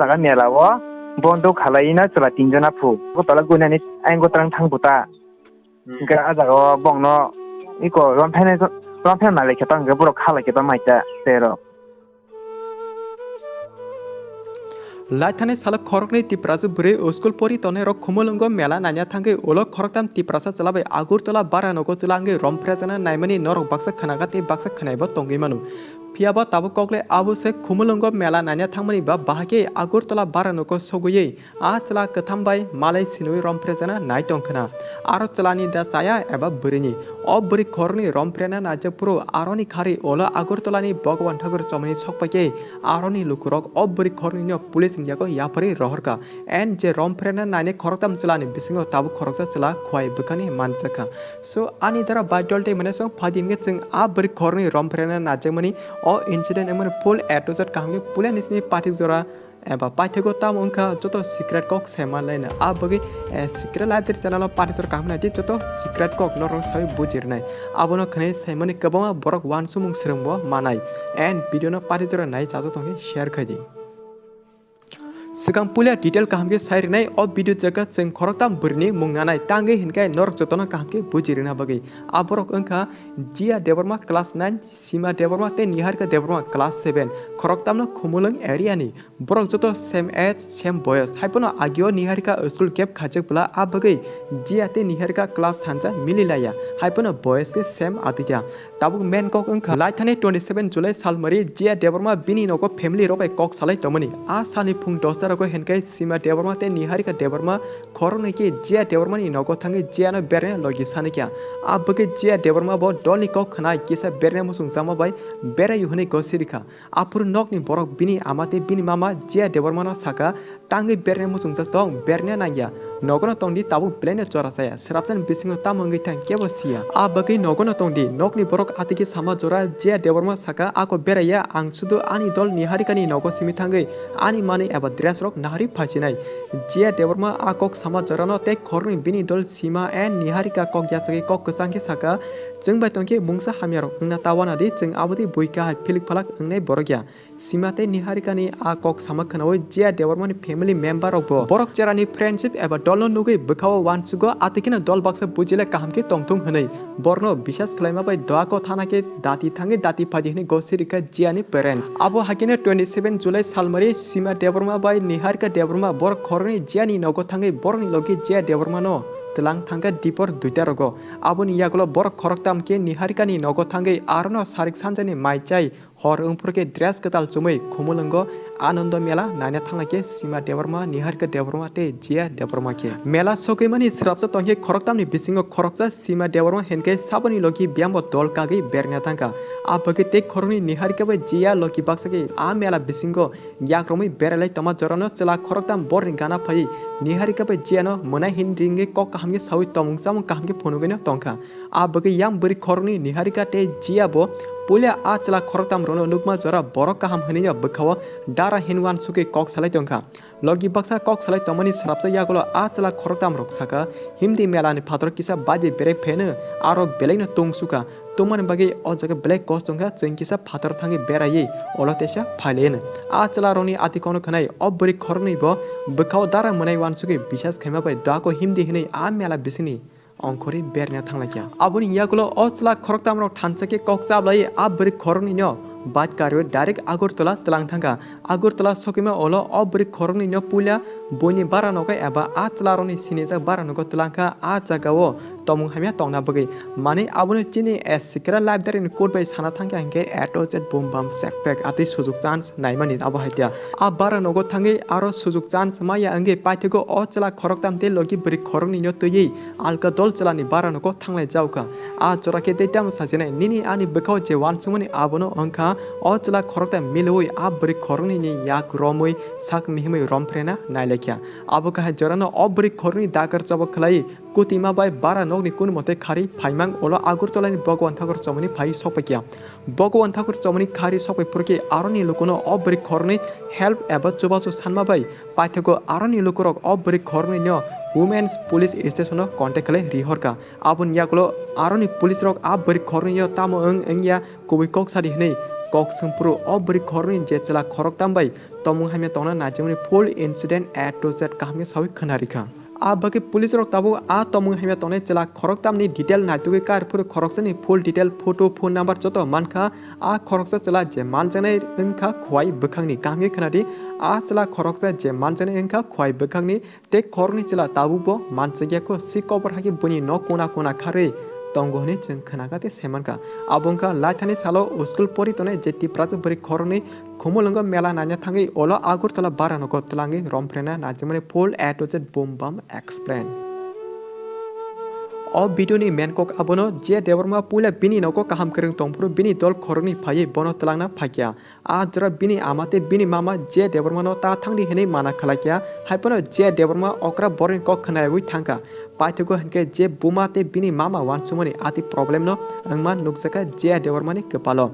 jaga Mela o bondo khalai na chwla tinjana phu gotala gunani ain gotrang thangbuta ga jaga bongno iko Romphere na lekha tang borok khala ke ba maita tero Laithane sala Khoroknwi Tiprajwk bwrwi school pori tone rok khumulungo Mela nanya thangwi ulo Khoroktham Tiprajwk chalabai Agartala Bara Nogo tulangi Romphere Jakha naimani norok baksa khanaga te baksa khanaibo tongwi manu Piaba tabu kokle abu se khumulungo Mela nanya thangmani ba bahage Agartala Bara Nogo soguyei a chla Kwtham bai malai sinui Romphere Jakha nai tongkhana aro chlani da chaya eba bwrini o bwri Khoroknwi Romphere na najapuro aroni khari ulo Agartala ni Bhagwan Thakur chomani sokpake aroni lukurok o bwri Khoroknwi no police Yago yapari rohorka and je Romphere na nane Khoroktham chlani bisingo tabu khoroksa chla khwai bukani manchaka so ani dara badolte mane song phadimge chung a bri Khoroknwi Romphere na najamani o incident emon full atozat kahme pulen ismi party jora eba paithego tam ongka joto secret kok sema laina a bagi secret library channel party jora kahmna ti joto secret kok norong sai bujirnai abono khane saimani kabama borok wan sumung srengbo manai and video no party jora nai chajo tongi share khadi Sigang pulia detail kahamke sairnai o video jaga cheng Khoroktham bwrni mungnanai tangi hinkai norok jotona kahamke bujirina bagi aborok ongka Jia Deborma class 9 Sima Deborma te Niharika Deborma class 7 Khoroktham no khumulung area ni borok joto same age same boys haipono agio Niharika school cap khajak bula abagi Jia te Niharika class thancha mililaya haipono boys ke same atitya tabuk main kok ongka laithane 27 July salmari Jia Deborma bini nogo family robai kok salai tomani a sali phung Rako henkai Sima Deborma te Niharika Deborma Khoroknwi ke Jia Deborma ni nogo thangi Jia no berne logi sanikya abage Jia Deborma bo doli kok khanai kisa berne musung jama bai bera yuhne gosirika apur nok ni borok bini amate bini mama Jia Deborma no saka tangi berne musung jak tong berne nangya nogono tongdi tabu plane chora saya serapsan bisingo tamongi thang kebo sia abage nogono tongdi nokni borok atiki sama jora Jia Deborma saka ako beraya ang sudu ani dol Niharika ni nogo simi thangi ani mani eba rok nahari phasinai Jia Deborma akok sama jorano te Khoroknwi bini dol Sima and Niharika kok yasagi kok kusangke saka jengbai tongke mungsa hamyarok ngna tawana di jeng abodi buika hai philik phalak ngnai borokya Sima te Niharika ni akok sama khanawai Jia Deborma ni family member rok borok cherani friendship eba dolno nugui bukhawo wansugo atikina dol baksa bujile kahamke tongtung hnai borno bishas khlaima bai doako thanake dati thange dati phadihni gosirika Jia ni parents abo hakine 27 July salmari Sima Deborma bai Niharika Deborma bor Khoroknwi Jia ni nogo thangai borni logi Jia Deborma no telang thangka dipor duita rogo aboni yagulo bor Khoroktham ke Niharika ni nogo thangai arno sarik sanjani maichai hor ungpurke dress katal chumai khumulungo Anando Mela nanya thanglake Sima Deborma Niharika Deborma te Jia Deborma ke Mela sokeimani srapsa tongke Khoroktham ni bisingo khoroksa Sima Deborma henke saboni logi byambo dol kagi bernya thangka abage te Khoroknwi Niharika bai Jia logi baksake a Mela bisingo yakromai beralai toma jorano chela Khoroktham borni gana phai Niharika bai Jia no monai hin ringe kok kahamge sawi tomungsam kahamge phonugena tongkha abage yang beri Khoroknwi Niharika te Jia bo pulia a chela Khoroktham rono nukma jora borok kaham haniya bukhawa dara hinwan suke kok salai tongkha logi baksa kok salai tomani srapsa yagulo a chela Khoroktham rok saka himdi Mela ni phator kisa baje bere phene aro beleina tongsuka tomani bage o jaga black cost tongkha chengkisa phator thangi berai olotesa phalen a chela roni atikono khanai obri Khoroknwi bo bukhawa dara monai wan suke bishas khaima bai dako himdi hinai a Mela bisini ongkhori bernya thanglakya aboni yagulo o chela Khoroktham rok thansake kok chablai abri Khoroknwi no bat karyo direct Agartala telang thangka Agartala sokima olo obri Khoroknwi no pulia boni Bara Nogo eba a chela roni sinijak Bara Nogo telangka a jagao tomung hamya tongna bagi mani aboni chini a secret library ni code bai sana thangka hingke atozet boom bam setback ati sujuk chance naimani abo haitya a Bara Nogo thangi aro sujuk chance maya ange paithego o chela Khoroktham te logi bri Khoroknwi no toyi alka dol chela ni Bara Nogo thanglai jauka a chorake te tam sajene nini ani bukhaw je wansumani abono ongkha o chela Khoroktham miloi a bri Khoroknwi ni yak romoi sak mihimai Romphere na nailekya abo ka jorano obri Khoroknwi dakar chobok khlai kutima bai Bara Nog ni kun mote khari phaimang olo Agartala ni Bhagwan Thakur chomani phai sokpakya Bhagwan Thakur chomani khari sokpai purke aroni lukono obri Khoroknwi help eba chobasu sanma bai paithego aroni lukorok obri Khoroknwi no women's police station no contact kale rihorka abun yakulo aroni police rok abri Khoroknwi tamo engya kubikok sadi nei kok sempuru obri khorni je chela khoroktam bai tomung hamya tona najemni full incident A to Z kahmi sawi khanarika a bagi police rok tabu a tomung hamya tona chela khoroktam ni detail natuge kar pur khoroksani full detail photo phone number joto manka a khoroksa chela je manjanai engkha khwai bukhangni kahmi khanadi a chela khoroksa je manjanai engkha khwai bukhangni te khorni chela tabu bo mansagya ko sikobor hagi buni no kona kona khare tonggohni जों खोनागाते सेमानका आबंका लाइथानि सालो school परितने जे तिप्राजक बरि खरनि खोमोलंग मेला नान्या थांगै ओलो आगरतला बारा नगो तलांगै रमफ्रेना नाजमने full A to Z boom bam explain o video ni menkok abono je deborma pula bini noko kaham kereng tongpuru bini dol khoroni phaye bono telangna phakya a jora bini amate bini mama je deborma no ta thangdi hene mana khalakya haipono je deborma okra borin kok khnai wi thangka paithugo hanke je bumate bini mama wansumoni ati problem no angma nuksaka je deborma ni kepalo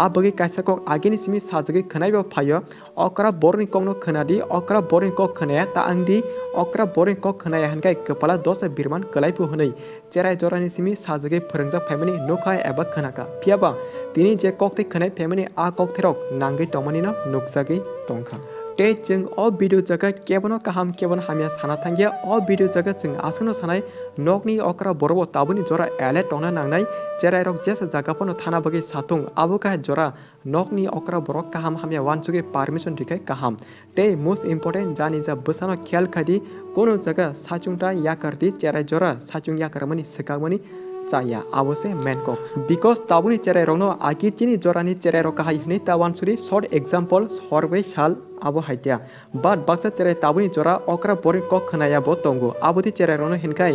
a bagi kaisa kok agini simi sajagi khnai bo phayo okra borin kok no khnadi okra borin kok khnaya ta angdi okra borin kok khnaya hankai kepala dosa birman kalaipu hunai cherai jorani simi sajagi phorongjak family nokai eba khanaka phiaba tini je kokti khanai family a koktherok nangai tomani no nuksagi tongkha te जों o video jaga kebono kaham kebon hamya sana thangya o video jaga जों asano sanai nokni okra borobo tabuni jora alert tongna nangnai cherai rok jesa jaga pono thana bagi satung abuka jora nokni okra borok kaham hamya wansuge permission dikai kaham te most important jani ja busano khel khadi kono jaga sachungta yakarti cherai jora sachung yakarmani sekagmani chaya abose menkok because tabuni cherai rokno aki chini jorani cherai rok kahai hne tawan suri short example sorbai sal abo haitia but baksa cherai tabuni jora okra bori kok khnaya bo tongo aboti cherai rokno hinkai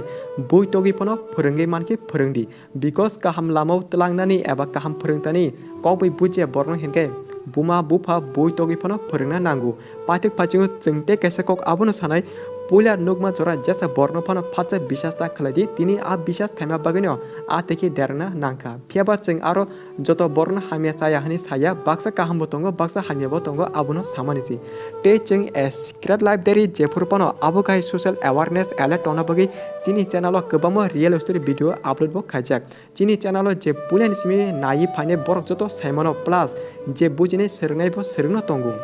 bui togi pono phurungi manki phurungdi because kaham lamau tlangnani eba kaham phurungtani kokbai buje borno hinkai buma bufa bui togi pono phurungna nangu patik pachingu chungte kaisa kok abono sanai पुला नुगमा जरा जैसा burn fun फाचा विश्वासता खलादि तिनी आ विश्वास खाइमा बगन्यो आ तेखि देरना नांखा फियाबा जों आरो जतो burn हामिया साया हनि साया बाक्सा काहाम बतंगो बाक्सा हामिया बतंगो आबुनो सामानिसि ते जों ए सिक्रेट लाइफ देरि जेफुर पनो आबो गाय सोशल अवेयरनेस अलर्ट टना बगै चिनी चैनल गोबां रियल स्टोरी भिडियो अपलोड बो खाइजाक चिनी चैनल जे पुलानि सिमि नायि फाने बरक जतो साइमनो प्लस जे बुजिने सोरनाय बो सोरनो तंगो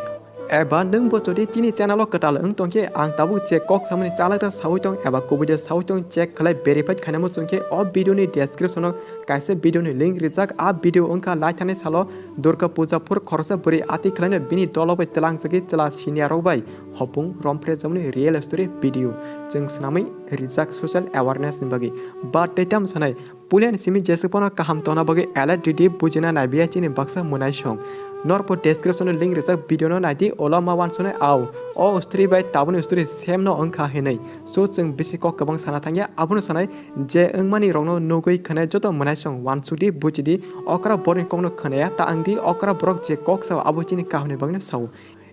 एबा नों बचदि तिनी चैनल कटाल ओं तंखे आं ताबु चेक कक सामनि चालाग्रा सावैतं एबा कोबिड सावैतं चेक खलाय भेरिफाइड खानामो चंखे अ भिडियोनि डेस्क्रिप्शनाव कायसे भिडियोनि लिंक रिजाक आ भिडियो ओंखा लाइथाने सालो दुर्गा पूजा फुर खरसा बोरै आति खलायनो बिनि दलबै तलांजगि चला सिनिया रबाय हपुं रमफ्रे जमनि रियल स्टोरी भिडियो जों सनामै रिजाक सोशल अवेयरनेस नि बगै बा टेटाम सनाय पुलियन सिमि जेसपना काहाम तना बगै अलर्ट डिडि बुजिना नायबिया चिनि बक्सा मुनाय सं नरपो डेस्क्रिप्शन लिंक रिजाक भिडियो न नायदि ओला मा वानसने आव ओ स्टोरी बाय ताबुनि स्टोरी सेम न अंखा हेनै सो जों बिसि क गोबां साना थांगिया आबुनो सानाय जे ओंमानि रंनो नगै खनाय जतो मुनाय सं वानसुदि बुजिदि अकरा बोरिं कनो खनाया ता आंदि अकरा ब्रक जे कक Sao आबुचिनि काहने बगने Sao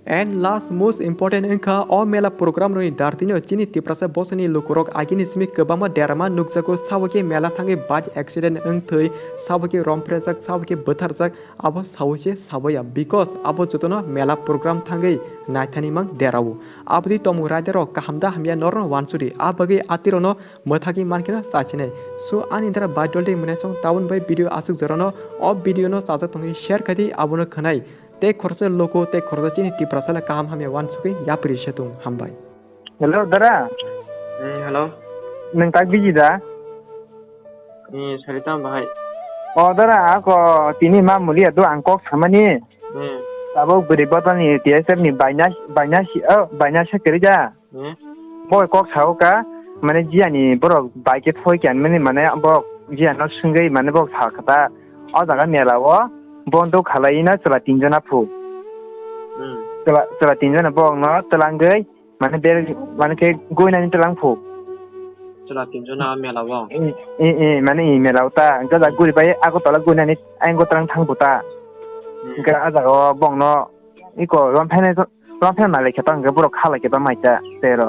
And last most important engka o mela program roni dartino chini tiprasa bosani lukurok agini simi kebama derama nukjako sawake mela thangi bad accident engthoi sawake romphere jak sawake botharjak abo sawche sawaya because abo jotono mela program thangi naithani mang derawu abdi tomu radero kahamda hamya norno wansuri abagi atirono mothagi mankina sachine so anindra badolde munesong taun by video asuk jorano o video no chaja tongi share khadi abono khanai ते खरसे लोको ते खरसाचिनि तिप्रासाला काम हामे वानसुकै याप्रि सेतुं हामबाय hello दरा hello नों ता बिजि दा सरिता बाहाय दरा आको तिनि मा मुलिया दो आंकक सामानि ताबो बोरै बदानि टीएसएफ नि बायना सेकेरिजा बय कक सावका माने जियानि बरक बाइके फयक्यान माने बक जियानो सुंगै माने बक साखता अ जागा मेलावो बन्द खालायना चला तिनजना फु चला तिनजना बंग तलांगै माने बे माने के गयनानि तलां फु चला तिनजना मेलाव ए माने इ मेलावता गजा गुरिबाय आगरतला गयनानि आंगतलां थांबुता गा आजागो बंगनो इको रमफेन माले खेतां गे बरो खालायकेबा माइता तेरो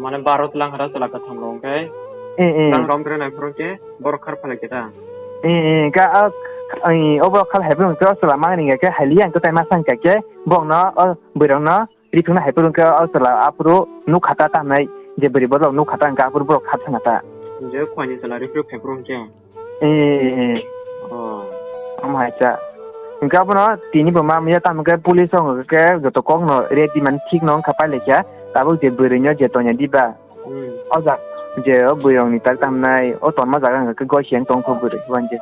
माने 12 तलां हरा चला कथाम रंगे तलां रमफ्रे नायफ्रोके बरो खार फालायकेता गा ai over khal hebung ko sala mangni ga halian ko tai masang ka ke bongna burang na rithuna hebung ko sala apro nu khata ta nai je beri bodo nu khata ka apro bro khatanga ta je khwani sala rithuk hebung ke amai cha Enggak apa no, tini bema mia tam ke polis ong ke gotokong no ready man tik nong kapai lekya, tabu je berinya je tonya diba. Oza je buyong ni tak tam nai, o ton ma jaga ke go siang tong ko beri wanje.